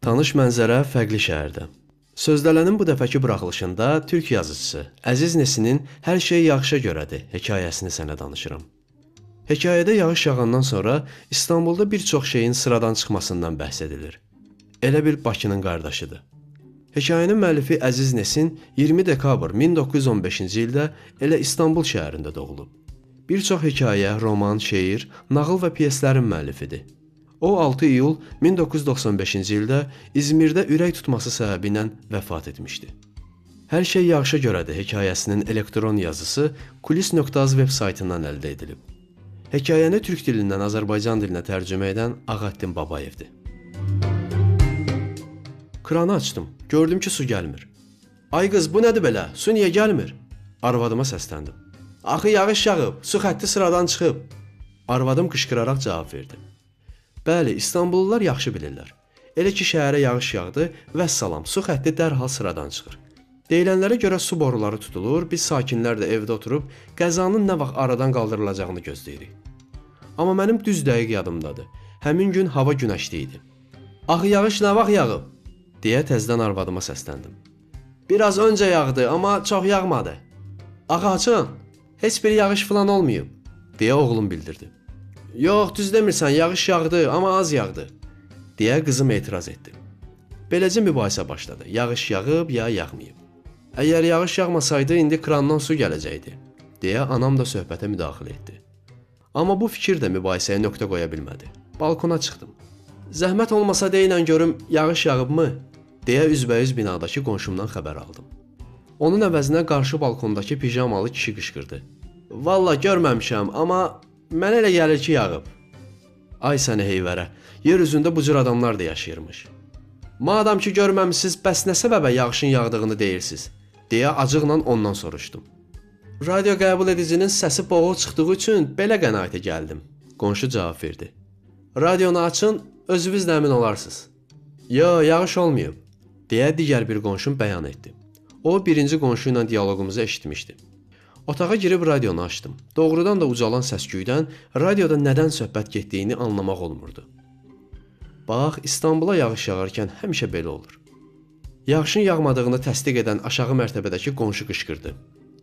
Tanış mənzərə fərqli şəhərdə. Sözlələnin bu dəfəki buraxılışında türk yazıçısı Əziz Nesinin Hər şey yaxşıya görədir hekayəsini sənə danışıram. Hekayədə yağış yağandan sonra İstanbulda bir çox şeyin sıradan çıxmasından bəhs edilir. Elə bil Bakının qardaşıdır. Hekayənin müəllifi Əziz Nesin 20 dekabr 1915-ci ildə elə İstanbul şəhərində doğulub. Bir çox hekayə, roman, şeir, nağıl və pyeslərin müəllifidir. O 6 iyul 1995-ci ildə İzmirdə ürək tutması səbəbilə vəfat etmişdi. Hər şey yaxşıya görədir hekayəsinin elektron yazısı kulis.az veb saytından əldə edilib. Hekayəni türk dilindən Azərbaycan dilinə tərcümə edən Ağaddin Babayevdir. Kranı açdım. Gördüm ki, su gəlmir. Ay qız, bu nədir belə? Su niyə gəlmir? Arvadıma səsləndim. Axı yağış yağıb, su xətti sıradan çıxıb. Arvadım qışqıraraq cavab verdi. Bəli, İstanbullular yaxşı bilirlər. Elə ki, şəhərə yağış yağdı, vəssalam, su xətti dərhal sıradan çıxır. Deyilənlərə görə su boruları tutulur, biz sakinlər də evdə oturub qəzanın nə vaxt aradan qaldırılacağını gözləyirik. Amma mənim düz dəqiq yadımdadır. Həmin gün hava günəşli idi. Axı yağış nə vaxt yağıb? Deyə təzədən arvadıma səsləndim. Biraz öncə yağdı, amma çox yağmadı. Ağa açın, heç bir yağış falan olmayıb, deyə oğlum bildirdi. Yox, düz demirsən, yağış yağdı, amma az yağdı, deyə qızım etiraz etdi. Beləcə mübahisə başladı. Yağış yağıb ya yağmayıb. Əgər yağış yağmasaydı, indi krandan su gələcəkdi, deyə anam da söhbətə müdaxilə etdi. Amma bu fikir də mübahisəyə nöqtə qoya bilmədi. Balkona çıxdım. Zəhmət olmasa deyilən görüm, yağış yağıbmı? Deyə üzbəyüz binadakı qonşumdan xəbər aldım. Onun əvəzinə qarşı balkondakı pijamalı kişi qışqırdı. Valla görməmişəm, amma mənə elə gəlir ki, yağıb. Ay səni heyvərə, yer üzündə bu cür adamlar da yaşayırmış. Madam ki, görməmişsiniz, bəs nə səbəbə yağışın yağdığını deyirsiniz? Deyə acıqla ondan soruşdum. Radio qəbul edicinin səsi boğuq çıxdığı üçün belə qənaətə gəldim. Qonşu cavab verdi. Radionu açın, özünüz də əmin olarsınız. Yo, yağış olmayıb, deyə digər bir qonşum bəyan etdi. O, birinci qonşu ilə diyaloqumuzu eşitmişdi. Otağa girib radionu açdım. Doğrudan da ucalan səsküydən radioda nədən söhbət getdiyini anlamaq olmurdu. Bax, İstanbula yağış yağarkən həmişə belə olur. Yağışın yağmadığını təsdiq edən aşağı mərtəbədəki qonşu qışqırdı.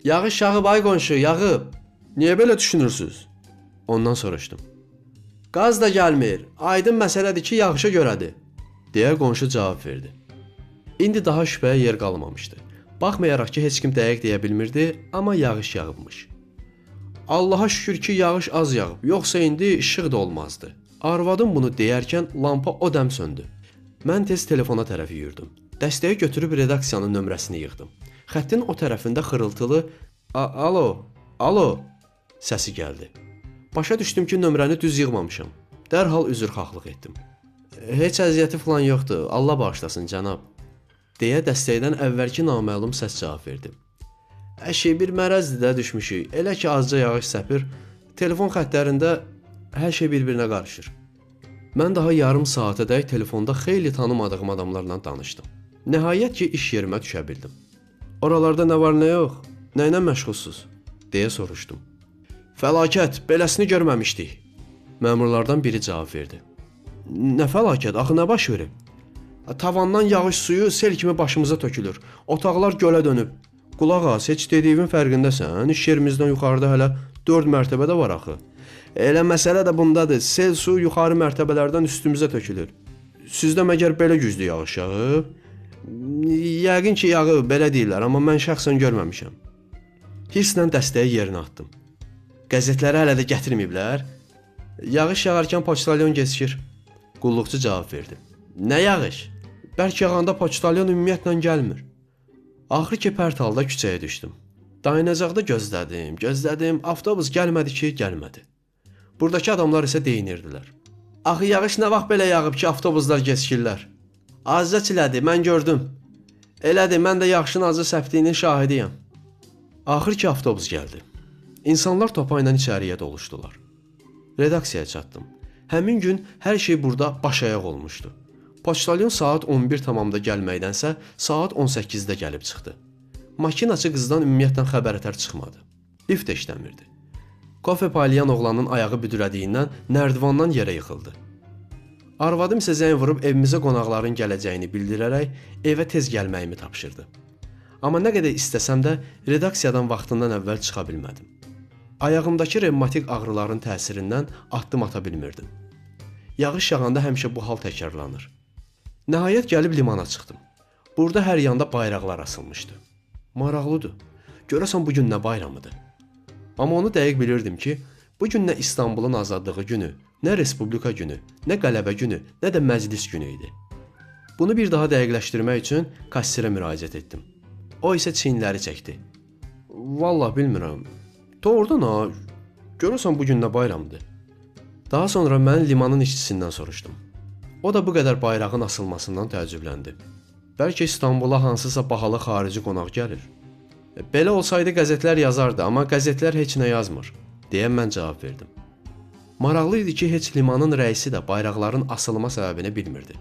Yağış yağıb ay qonşu, yağıb. Niyə belə düşünürsünüz? Ondan soruşdum. Qaz da gəlmir, aydın məsələdir ki, yağışa görədir, deyə qonşu cavab verdi. İndi daha şübhəyə yer qalmamışdı. Baxmayaraq ki, heç kim dəqiq deyə bilmirdi, amma yağış yağıbmış. Allaha şükür ki, yağış az yağıb, yoxsa indi işıq da olmazdı. Arvadım bunu deyərkən lampa o dəm söndü. Mən tez telefona tərəf yürüdüm. Dəstəyi götürüb redaksiyanın nömrəsini yığdım. Xəttin o tərəfində xırıltılı alo səsi gəldi. Başa düşdüm ki, nömrəni düz yığmamışam. Dərhal üzrxahlıq etdim. Heç əziyyəti falan yoxdur, Allah bağışlasın cənab, deyə dəstəkdən əvvəlki naməlum səs cavab verdi. Əşi, bir mərəzdir də düşmüşük. Elə ki, azca yağış səpir, telefon xəttlərində hər şey bir-birinə qarışır. Mən daha yarım saatədək telefonda xeyli tanımadığım adamlarla danışdım. Nəhayət ki, iş yerimə düşə bildim. Oralarda nə var, nə yox, nə ilə məşğulsuz, deyə soruşdum. Fəlakət, beləsini görməmişdik. Məmurlardan biri cavab verdi. Nə fəlakət, axı nə baş verib? Tavandan yağış suyu sel kimi başımıza tökülür. Otaqlar gölə dönüb. Qulaq as, heç dediyimin fərqindəsən. İş yerimizdən yuxarıda hələ 4 mərtəbə də var axı. Elə məsələ də bundadır. Sel su yuxarı mərtəbələrdən üstümüzə tökülür. Sizdə məgər belə güclü yağış yağıb? Yəqin ki, yağıb, belə deyirlər, amma mən şəxsən görməmişəm. Hirslə dəstəyi yerinə atdım. Qəzetləri hələ də gətirməyiblər. Yağış yağarkən poçtalyon keçir. Qulluqçu cavab verdi. Nə yağış? Bərk yağanda poçtalyon ümumiyyətlə gəlmir. Axır ki, pərt halda küçəyə düşdüm. Dayanacaqda gözlədim, avtobus gəlmədi ki, gəlmədi. Buradakı adamlar isə deyinirdilər. Axı yağış nə vaxt belə yağıb ki, avtobuslar keçirlər? Azca çilədi, mən gördüm. Elədir, mən də yağışın azca səpdiyinin şahidiyəm. Axır ki, avtobus gəldi. İnsanlar topa ilə içəriyə doluşdular. Redaksiyaya çatdım. Həmin gün hər şey burada baş ayaq olmuşdu. Poçtalyon saat 11 tamamda gəlməkdənsə, saat 18-də gəlib çıxdı. Makinaçı qızdan ümumiyyətlə xəbər-ətər çıxmadı. Lift də işləmirdi. Kofe paylayan oğlanın ayağı büdrədiyindən nərdivandan yerə yıxıldı. Arvadım isə zəng vurub evimizə qonaqların gələcəyini bildirərək evə tez gəlməyimi tapşırdı. Amma nə qədər istəsəm də redaksiyadan vaxtından əvvəl çıxa bilmədim. Ayağımdakı revmatik ağrıların təsirindən addım ata bilmirdim. Yağış yağanda həmişə bu hal təkrarlanır. Nəhayət gəlib limana çıxdım. Burada hər yanda bayraqlar asılmışdı. Maraqlıdır. Görəsən bu gün nə bayramıdır? Amma onu dəqiq bilirdim ki, bu gün nə İstanbulun azadlığı günü, nə Respublika günü, nə qələbə günü, nə də məclis günü idi. Bunu bir daha dəqiqləşdirmək üçün kassirə müraciət etdim. O isə çiyinləri çəkdi. Vallah bilmirəm. Doğrudan ha, görürsən bu gün nə bayramdır? Daha sonra mən limanın işçisindən soruşdum. O da bu qədər bayrağın asılmasından təəccübləndi. Bəlkə İstanbula hansısa bahalı xarici qonaq gəlir. Belə olsaydı qəzetlər yazardı, amma qəzetlər heç nə yazmır, deyə mən cavab verdim. Maraqlı idi ki, heç limanın rəisi də bayraqların asılma səbəbini bilmirdi.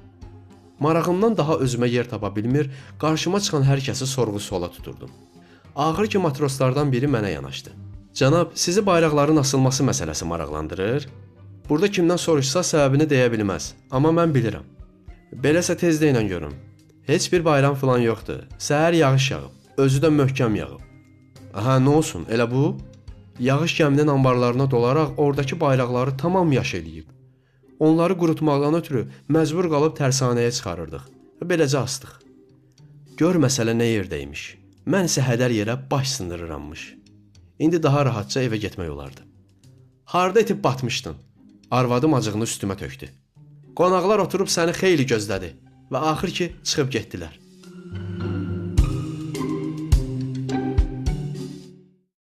Marağımdan daha özümə yer tapa bilmir, qarşıma çıxan hər kəsi sorğu-suala tuturdum. Axır ki, matroslardan biri mənə yanaşdı. Cənab, sizi bayraqların asılması məsələsi maraqlandırır? Burada kimdən soruşsa səbəbini deyə bilməz, amma mən bilirəm. Beləsə tez deyin görün. Heç bir bayram falan yoxdur. Səhər yağış yağıb, özü də möhkəm yağıb. Aha, nə olsun, elə bu? Yağış gəminin anbarlarına dolaraq oradakı bayraqları tamam yaş eləyib. Onları qurutmaqdan ötürü məcbur qalıb tərsanəyə çıxarırdıq. Beləcə astıq. Gör məsələ nə yerdəymiş. Mən isə hədər yerə baş sındırırammış. İndi daha rahatca evə getmək olardı. Harda itib batmışdın? Arvadım acığını üstümə tökdü. Qonaqlar oturub səni xeyli gözlədi və axır ki, çıxıb getdilər.